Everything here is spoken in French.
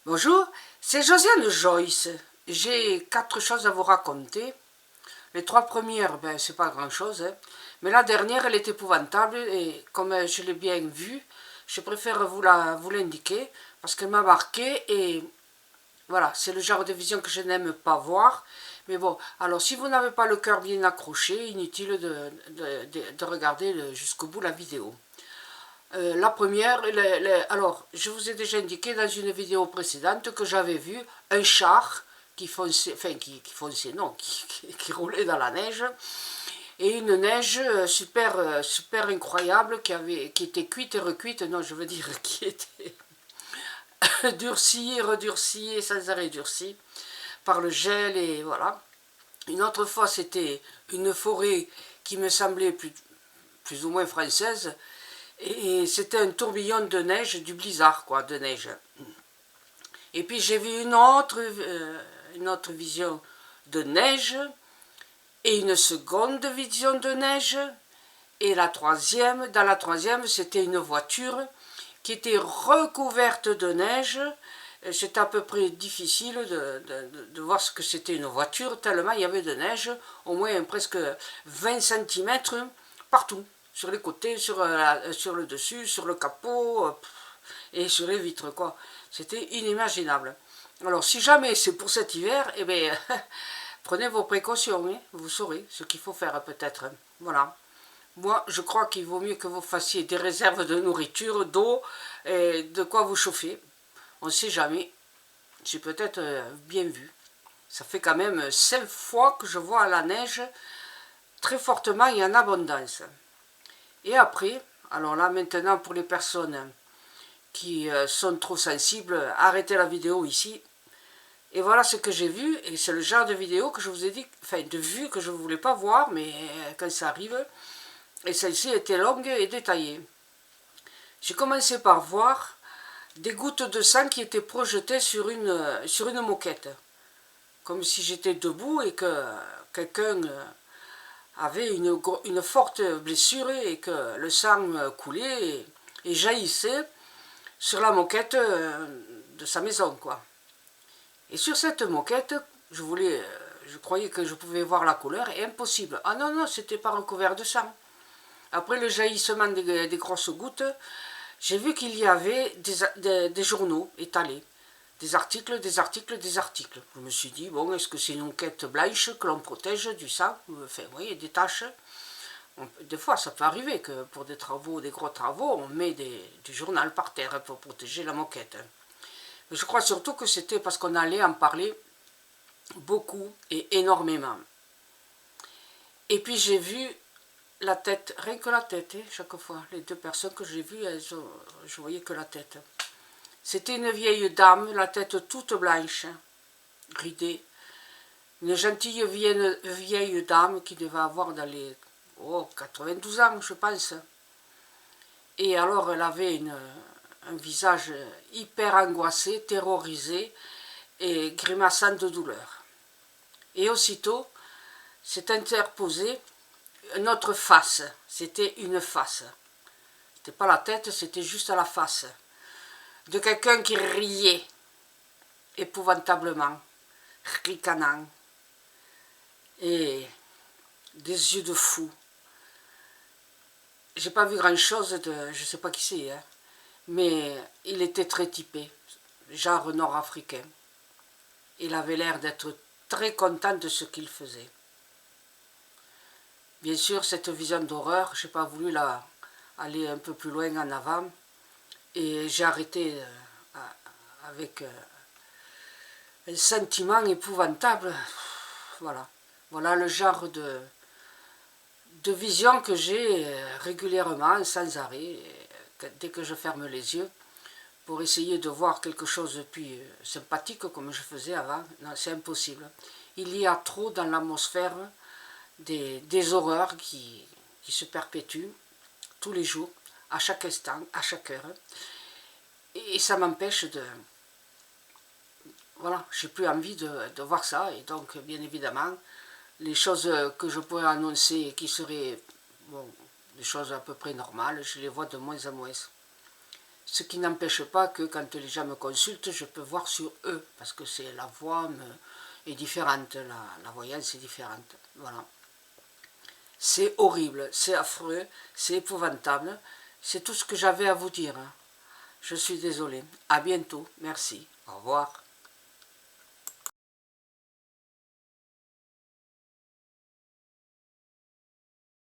Bonjour, c'est Josiane Joyce. J'ai 4 choses à vous raconter. Les 3 premières, ben, c'est pas grand chose, hein. Mais la dernière, elle est épouvantable et comme je l'ai bien vue, je préfère vous l'indiquer parce qu'elle m'a marqué et voilà, c'est le genre de vision que je n'aime pas voir. Mais bon, alors si vous n'avez pas le cœur bien accroché, inutile de regarder jusqu'au bout la vidéo. La première, alors je vous ai déjà indiqué dans une vidéo précédente que j'avais vu un char qui fonçait, enfin qui fonçait, non, qui roulait dans la neige, et une neige super incroyable qui était cuite et recuite, non je veux dire qui était durcie et redurcie et sans arrêt durcie par le gel et voilà. Une autre fois c'était une forêt qui me semblait plus ou moins française, et c'était un tourbillon de neige, du blizzard quoi, de neige. Et puis j'ai vu une autre vision de neige, et une seconde vision de neige, et la troisième, dans la troisième c'était une voiture qui était recouverte de neige. C'était à peu près difficile de voir ce que c'était une voiture, tellement il y avait de neige, au moins presque 20 cm partout, sur les côtés, sur le dessus, sur le capot, et sur les vitres, quoi. C'était inimaginable. Alors, si jamais c'est pour cet hiver, eh bien, prenez vos précautions, hein, vous saurez ce qu'il faut faire peut-être. Voilà. Moi, je crois qu'il vaut mieux que vous fassiez des réserves de nourriture, d'eau, et de quoi vous chauffer. On ne sait jamais. J'ai peut-être bien vu. Ça fait quand même 5 fois que je vois la neige très fortement et en abondance. Et après, alors là maintenant pour les personnes qui sont trop sensibles, arrêtez la vidéo ici. Et voilà ce que j'ai vu, et c'est le genre de vidéo que je vous ai dit, enfin de vue que je ne voulais pas voir, mais quand ça arrive, et celle-ci était longue et détaillée. J'ai commencé par voir des gouttes de sang qui étaient projetées sur une moquette. Comme si j'étais debout et que quelqu'un avait une forte blessure et que le sang coulait et jaillissait sur la moquette de sa maison, quoi. Et sur cette moquette, je croyais que je pouvais voir la couleur, et impossible. Ah non, non, c'était pas recouvert de sang. Après le jaillissement des grosses gouttes, j'ai vu qu'il y avait des journaux étalés. Des articles, des articles, des articles. Je me suis dit, bon, est-ce que c'est une enquête blanche que l'on protège du sang? Enfin, oui, des taches. Des fois, ça peut arriver que pour des travaux, des gros travaux, on met du journal par terre pour protéger la moquette. Mais je crois surtout que c'était parce qu'on allait en parler beaucoup et énormément. Et puis j'ai vu la tête, rien que la tête, hein, chaque fois. Les 2 personnes que j'ai vues, je voyais que la tête. C'était une vieille dame, la tête toute blanche, ridée. Une gentille vieille dame qui devait avoir dans les 92 ans, je pense. Et alors, elle avait un visage hyper angoissé, terrorisé et grimaçant de douleur. Et aussitôt, s'est interposée notre face. C'était une face. C'était pas la tête, c'était juste la face. De quelqu'un qui riait épouvantablement, ricanant, et des yeux de fou. J'ai pas vu grand chose de, je sais pas qui c'est, hein, mais il était très typé, genre nord-africain. Il avait l'air d'être très content de ce qu'il faisait. Bien sûr, cette vision d'horreur, j'ai pas voulu aller un peu plus loin en avant, et j'ai arrêté avec un sentiment épouvantable. Voilà. Voilà le genre de vision que j'ai régulièrement, sans arrêt, dès que je ferme les yeux, pour essayer de voir quelque chose de plus sympathique comme je faisais avant. Non, c'est impossible. Il y a trop dans l'atmosphère des horreurs qui se perpétuent tous les jours, à chaque instant, à chaque heure. Et ça m'empêche de... Voilà, j'ai plus envie de voir ça, et donc bien évidemment, les choses que je pourrais annoncer et qui seraient bon, des choses à peu près normales, je les vois de moins en moins. Ce qui n'empêche pas que quand les gens me consultent, je peux voir sur eux, parce que la voix est différente, la voyance est différente. Voilà. C'est horrible, c'est affreux, c'est épouvantable. C'est tout ce que j'avais à vous dire. Je suis désolée. À bientôt. Merci. Au revoir.